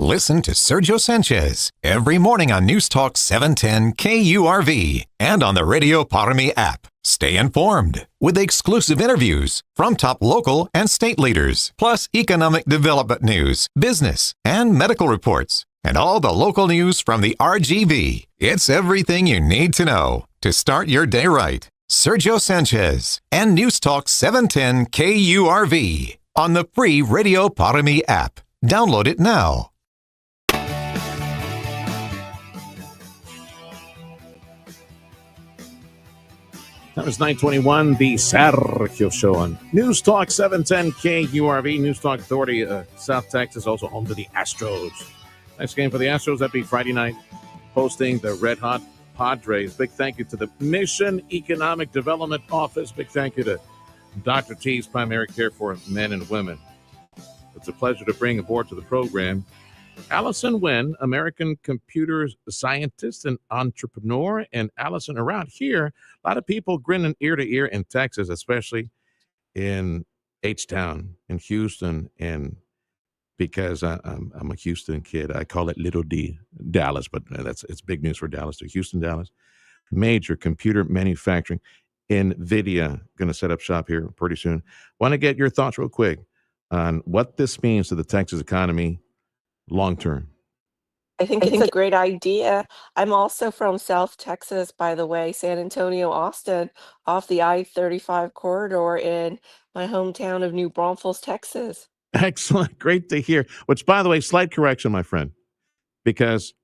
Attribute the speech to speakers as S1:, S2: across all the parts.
S1: Listen to Sergio Sanchez every morning on News Talk 710 KURV and on the Radio Parami app. Stay informed with exclusive interviews from top local and state leaders, plus economic development news, business, and medical reports, and all the local news from the RGV. It's everything you need to know to start your day right. Sergio Sanchez and News Talk 710 KURV on the free Radio Parami app. Download it now.
S2: That was 921, the Sergio Show on News Talk 710 KURV, News Talk Authority, South Texas, also home to the Astros. Next game for the Astros, that'd be Friday night, hosting the Red Hot Padres. Big thank you to the Mission Economic Development Office. Big thank you to Dr. T's Primary Care for Men and Women. It's a pleasure to bring aboard to the program Allison Nguyen, American computer scientist and entrepreneur. And Allison, around here, a lot of people grinning ear to ear in Texas, especially in H-Town, in Houston, and because I'm a Houston kid, I call it Little D, Dallas, but it's big news for Dallas, too. Houston, Dallas. Major computer manufacturing. NVIDIA going to set up shop here pretty soon. Want to get your thoughts real quick on what this means to the Texas economy long term.
S3: I think it's a great idea. I'm also from South Texas, by the way, San Antonio, Austin, off the I-35 corridor in my hometown of New Braunfels, Texas.
S2: Excellent. Great to hear. Which, by the way, slight correction, my friend, because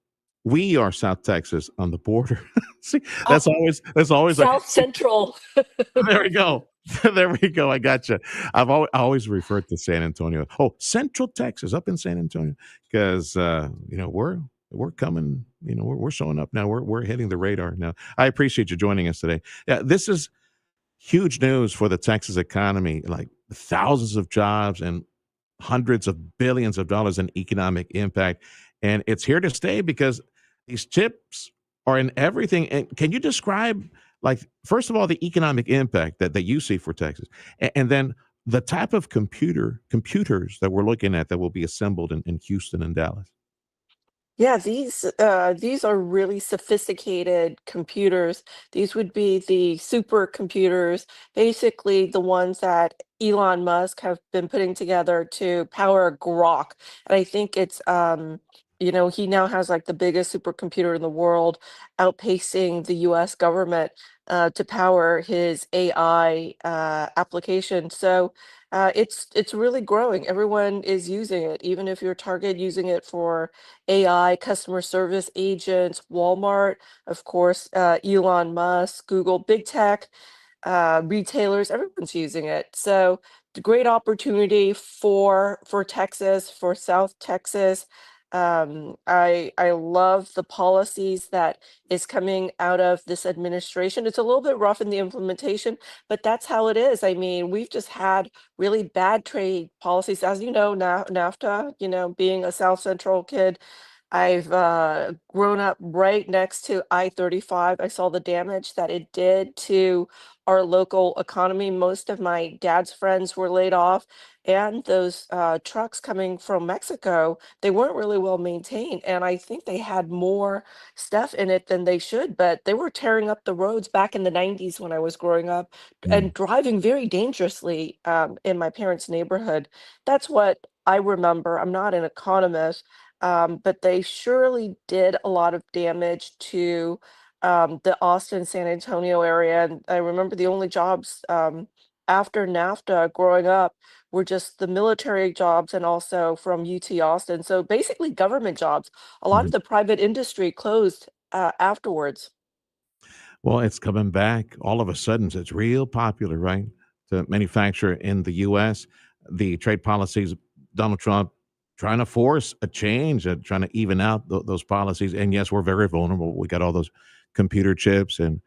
S2: we are South Texas on the border. See, that's always
S3: South Central.
S2: There we go. There we go. I got you. I always referred to San Antonio. Oh, Central Texas, up in San Antonio, because we're coming. We're showing up now. We're hitting the radar now. I appreciate you joining us today. Yeah, this is huge news for the Texas economy. Like thousands of jobs and hundreds of billions of dollars in economic impact, and it's here to stay because these chips are in everything. And can you describe, like, first of all, the economic impact that you see for Texas, and then the type of computers that we're looking at that will be assembled in Houston and Dallas?
S3: Yeah, these are really sophisticated computers. These would be the supercomputers, basically the ones that Elon Musk have been putting together to power Grok. And I think he now has like the biggest supercomputer in the world, outpacing the US government to power his AI application. So it's really growing. Everyone is using it, even if you're Target using it for AI, customer service agents, Walmart, of course, Elon Musk, Google, big tech, retailers, everyone's using it. So the great opportunity for Texas, for South Texas. I love the policies that is coming out of this administration. It's a little bit rough in the implementation, but that's how it is. I mean, we've just had really bad trade policies, as you know, NAFTA, being a South Central kid. I've grown up right next to I-35. I saw the damage that it did to our local economy. Most of my dad's friends were laid off, and those trucks coming from Mexico, they weren't really well maintained. And I think they had more stuff in it than they should, but they were tearing up the roads back in the 90s when I was growing up and driving very dangerously in my parents' neighborhood. That's what I remember. I'm not an economist, but they surely did a lot of damage to the Austin, San Antonio area. And I remember the only jobs after NAFTA growing up were just the military jobs and also from UT Austin. So basically government jobs. A lot of the private industry closed afterwards.
S2: Well, it's coming back all of a sudden. So it's real popular, right, to manufacture in the U.S. The trade policies, Donald Trump trying to force a change, trying to even out those policies. And yes, we're very vulnerable. We got all those computer chips and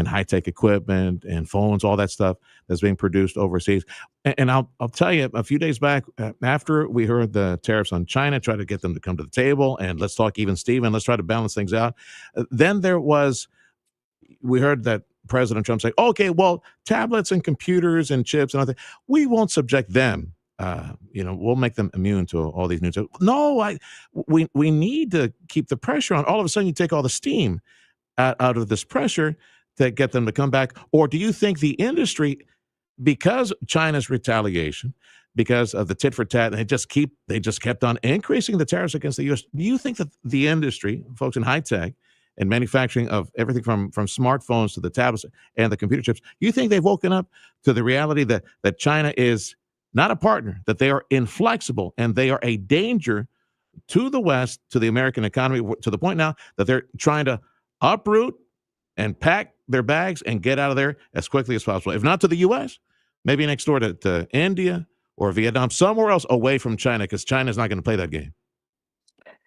S2: high-tech equipment and phones, all that stuff that's being produced overseas. And I'll tell you, a few days back, after we heard the tariffs on China, try to get them to come to the table, and let's talk even Steven, let's try to balance things out. Then we heard that President Trump say, okay, well, tablets and computers and chips and all that, we won't subject them we'll make them immune to all these new. No, we need to keep the pressure on. All of a sudden, you take all the steam out of this pressure to get them to come back. Or do you think the industry, because China's retaliation, because of the tit for tat, and they just kept on increasing the tariffs against the U.S. Do you think that the industry, folks in high tech and manufacturing of everything from smartphones to the tablets and the computer chips, you think they've woken up to the reality that China is not a partner, that they are inflexible and they are a danger to the West, to the American economy, to the point now that they're trying to uproot and pack their bags and get out of there as quickly as possible. If not to the U.S., maybe next door to India or Vietnam, somewhere else away from China, because China's not going to play that game.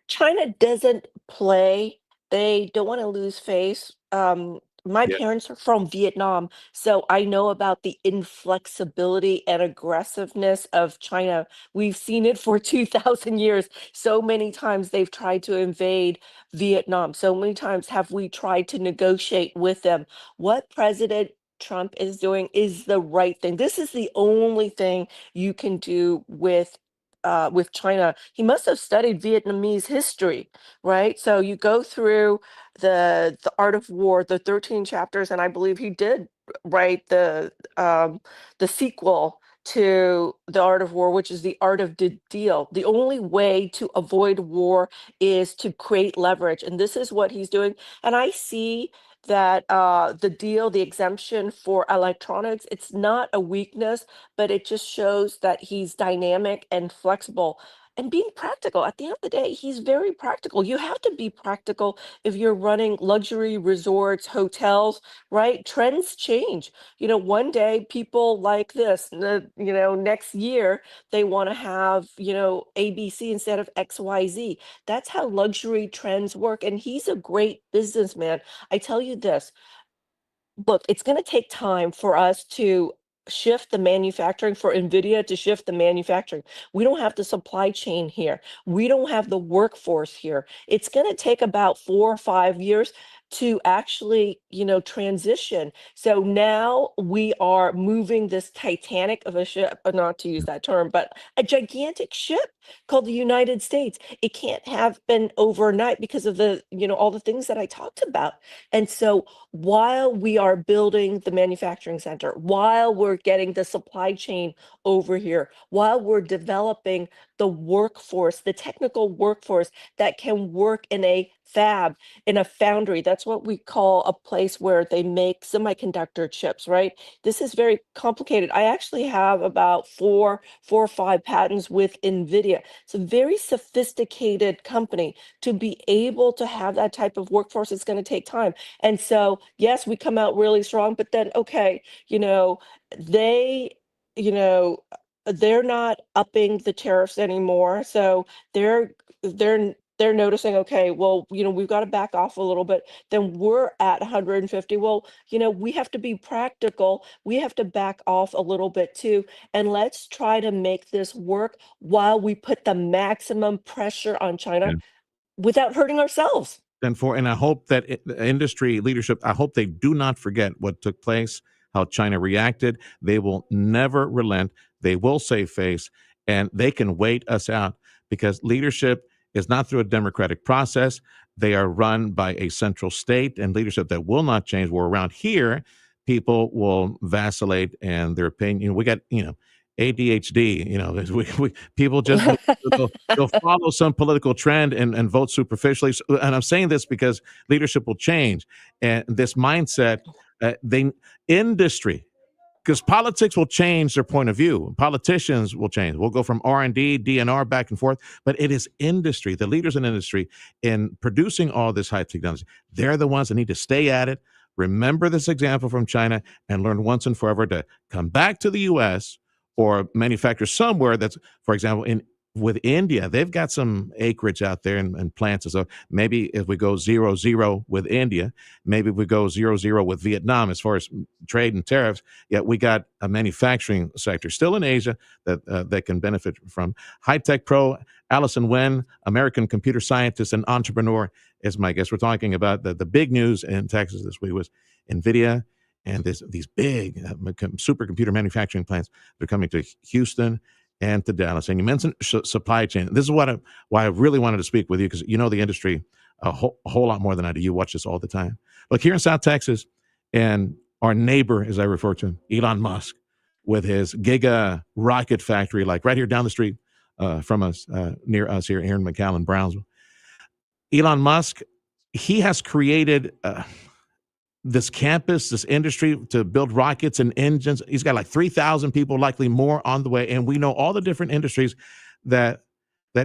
S3: China doesn't play. They don't want to lose face. My
S2: Yeah.
S3: parents are from Vietnam, so I know about the inflexibility and aggressiveness of China. We've seen it for 2,000 years. So many times they've tried to invade Vietnam. So many times have we tried to negotiate with them. What President Trump is doing is the right thing. This is the only thing you can do with China. He must have studied Vietnamese history, right? So you go through the Art of War, the 13 chapters, and I believe he did write the sequel to the Art of War, which is the art of the deal. The only way to avoid war is to create leverage, and this is what he's doing. And I see that the deal, the exemption for electronics, it's not a weakness, but it just shows that he's dynamic and flexible and being practical. At the end of the day, he's very practical. You have to be practical if you're running luxury resorts, hotels, right? Trends change. One day people like this, next year they want to have, ABC instead of XYZ. That's how luxury trends work. And he's a great businessman. I tell you this, look, it's going to take time for us to shift the manufacturing, for NVIDIA to shift the manufacturing. We don't have the supply chain here. We don't have the workforce here. It's going to take about 4 or 5 years to actually, transition. So now we are moving this Titanic of a ship, not to use that term, but a gigantic ship called the United States. It can't have been overnight because of all the things that I talked about. And so while we are building the manufacturing center, while we're getting the supply chain over here, while we're developing the workforce, the technical workforce that can work in a fab, in a foundry. That's what we call a place where they make semiconductor chips, right? This is very complicated. I actually have about four or five patents with NVIDIA. It's a very sophisticated company. To be able to have that type of workforce, it's going to take time. And so, yes, we come out really strong, but then, okay, they, you know, they're not upping the tariffs anymore. So they're noticing, okay, well, we've got to back off a little bit. Then we're at 150. Well, we have to be practical. We have to back off a little bit too. And let's try to make this work while we put the maximum pressure on China without hurting ourselves.
S2: And I hope that the industry leadership, I hope they do not forget what took place, how China reacted. They will never relent. They will save face, and they can wait us out, because leadership is not through a democratic process. They are run by a central state and leadership that will not change. Where around here, people will vacillate, and their opinion. We got ADHD. People just they'll follow some political trend and vote superficially. And I'm saying this because leadership will change, and this mindset, they industry, because politics will change their point of view. Politicians will change. We'll go from R&D, DNR, back and forth. But it is industry, the leaders in industry in producing all this high technology. They're the ones that need to stay at it. Remember this example from China and learn once and forever to come back to the U.S. or manufacture somewhere that's, for example, with India, they've got some acreage out there and plants. And so maybe if we go 0-0 with India, maybe we go 0-0 with Vietnam as far as trade and tariffs. Yet we got a manufacturing sector still in Asia that can benefit from. High Tech Pro Allison Wen, American computer scientist and entrepreneur, is my guest. We're talking about the big news in Texas this week was NVIDIA and these big supercomputer manufacturing plants. They're coming to Houston. and to Dallas. And you mentioned supply chain. This is why I really wanted to speak with you, because you know the industry a whole lot more than I do. You watch this all the time. Look, here in South Texas, and our neighbor, as I refer to him, Elon Musk, with his giga rocket factory, like right here down the street from us, near us here in McAllen, Brownsville. Elon Musk, he has created this campus, this industry to build rockets and engines. He's got like 3,000 people, likely more on the way. And we know all the different industries that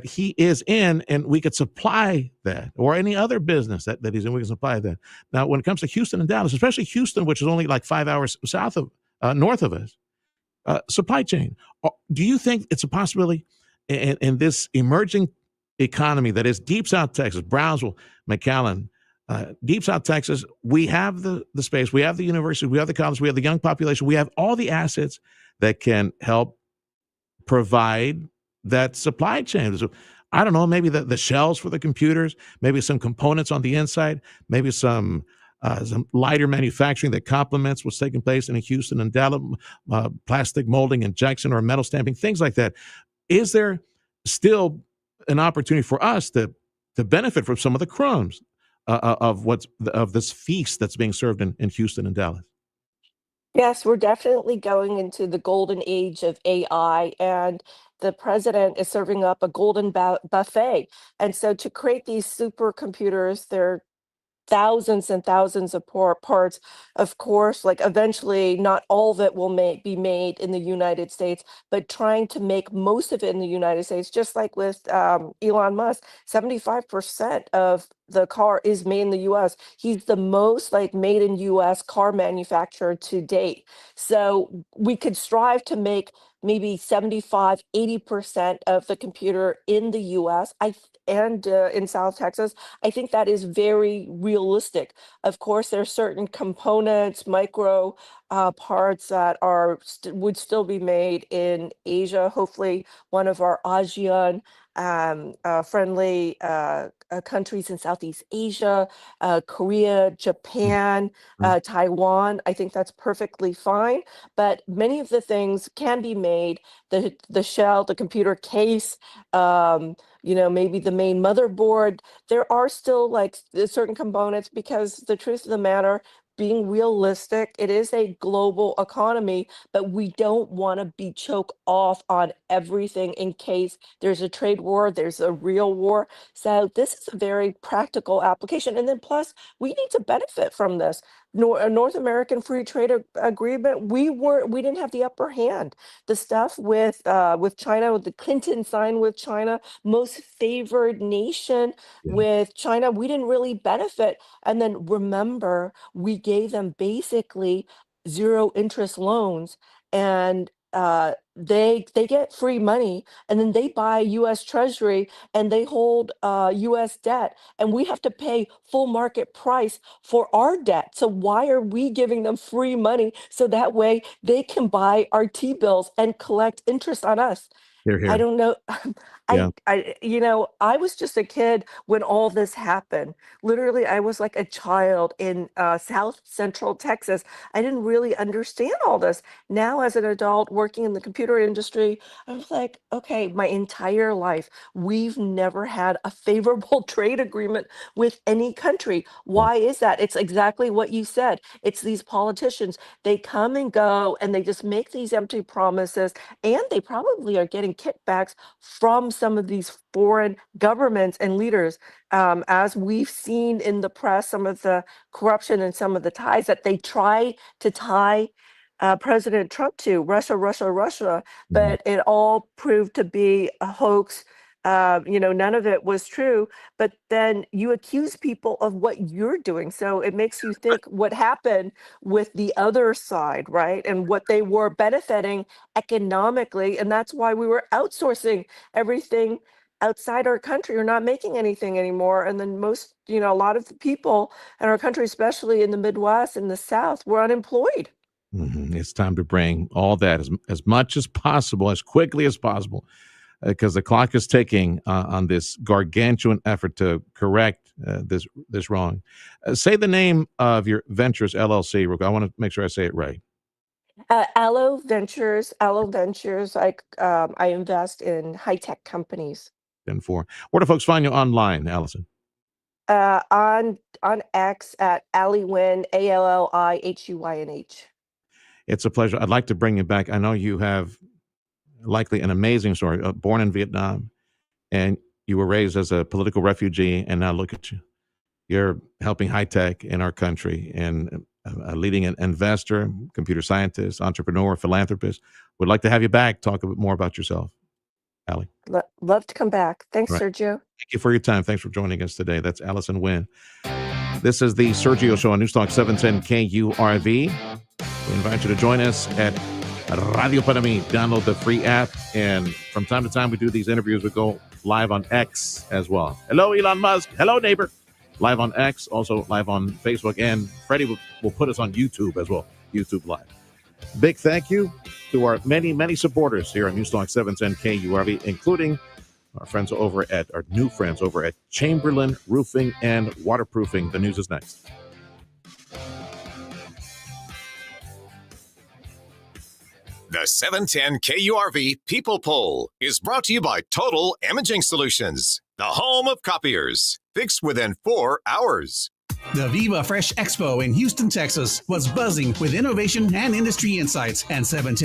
S2: he is in, and we could supply that, or any other business that he's in, we can supply that. Now, when it comes to Houston and Dallas, especially Houston, which is only like 5 hours north of us, supply chain. Do you think it's a possibility in this emerging economy that is Deep South Texas, Brownsville, McAllen, Deep South Texas? We have the space, we have the university, we have the college, we have the young population, we have all the assets that can help provide that supply chain. So, I don't know, maybe the shells for the computers, maybe some components on the inside, maybe some lighter manufacturing that complements what's taking place in Houston and Dallas, plastic molding, injection, or metal stamping, things like that. Is there still an opportunity for us to benefit from some of the crumbs of this feast that's being served in Houston and Dallas?
S3: Yes, we're definitely going into the golden age of AI, and the president is serving up a golden buffet. And so to create these supercomputers, they're thousands and thousands of parts. Of course, like eventually, not all of it will be made in the United States, but trying to make most of it in the United States, just like with Elon Musk, 75% of the car is made in the US. He's the most like made in US car manufacturer to date. So we could strive to make maybe 75, 80% of the computer in the US. And in South Texas, I think that is very realistic. Of course, there are certain components, micro parts that would still be made in Asia. Hopefully, one of our ASEAN friendly countries in Southeast Asia, Korea, Japan, Taiwan. I think that's perfectly fine. But many of the things can be made. The shell, the computer case. Maybe the main motherboard. There are still like certain components, because the truth of the matter, being realistic, it is a global economy, but we don't want to be choked off on everything in case there's a trade war, there's a real war. So this is a very practical application. And then plus, we need to benefit from this. A North American Free Trade Agreement, we didn't have the upper hand. The stuff with China, with the Clinton sign with China, most favored nation
S2: Yeah.
S3: with China, we didn't really benefit. And then remember, we gave them basically zero interest loans, and they get free money, and then they buy U.S. Treasury, and they hold U.S. debt, and we have to pay full market price for our debt. So why are we giving them free money so that way they can buy our T-bills and collect interest on us?
S2: Here,
S3: I
S2: here.
S3: don't know.
S2: Yeah.
S3: I was just a kid when all this happened. Literally, I was like a child in South Central Texas. I didn't really understand all this. Now, as an adult working in the computer industry, I was like, okay, my entire life, we've never had a favorable trade agreement with any country.
S2: Yeah.
S3: Why is that? It's exactly what you said. It's these politicians. They come and go, and they just make these empty promises, and they probably are getting kickbacks from some of these foreign governments and leaders. As we've seen in the press, some of the corruption and some of the ties that they try to tie President Trump to Russia, Russia, Russia,
S2: Mhm.
S3: but it all proved to be a hoax. None of it was true. But then you accuse people of what you're doing. So it makes you think what happened with the other side, right? And what they were benefiting economically. And that's why we were outsourcing everything outside our country, or not making anything anymore. And then a lot of the people in our country, especially in the Midwest and the South, were unemployed.
S2: It's time to bring all that as much as possible, as quickly as possible, because the clock is ticking on this gargantuan effort to correct this wrong. Say the name of your ventures LLC, Rook. I want to make sure I say it right.
S3: Aloe Ventures, I invest in high-tech companies.
S2: 10-4. Where do folks find you online, Allison?
S3: On X at Allie Wynn, ALLIHUYNH.
S2: It's a pleasure. I'd like to bring you back. I know you have likely an amazing story. Born in Vietnam, and you were raised as a political refugee, and now look at you. You're helping high tech in our country and leading an investor, computer scientist, entrepreneur, philanthropist. Would like to have you back. Talk a bit more about yourself, Allie.
S3: Love to come back. Thanks,
S2: Right.
S3: Sergio.
S2: Thank you for your time. Thanks for joining us today. That's Allison Wynn. This is the Sergio Show on Newstalk 710 KURV. We invite you to join us at Radio Para Mi. Download the free app. And from time to time, we do these interviews. We go live on X as well. Hello, Elon Musk. Hello, neighbor. Live on X, also live on Facebook. And Freddie will put us on YouTube as well. YouTube Live. Big thank you to our many, many supporters here on Newstalk 710 KURV, including our friends over at our new friends over at Chamberlain Roofing and Waterproofing. The news is next.
S1: The 710 KURV People Poll is brought to you by Total Imaging Solutions, the home of copiers. Fixed within 4 hours.
S4: The Viva Fresh Expo in Houston, Texas was buzzing with innovation and industry insights, and 710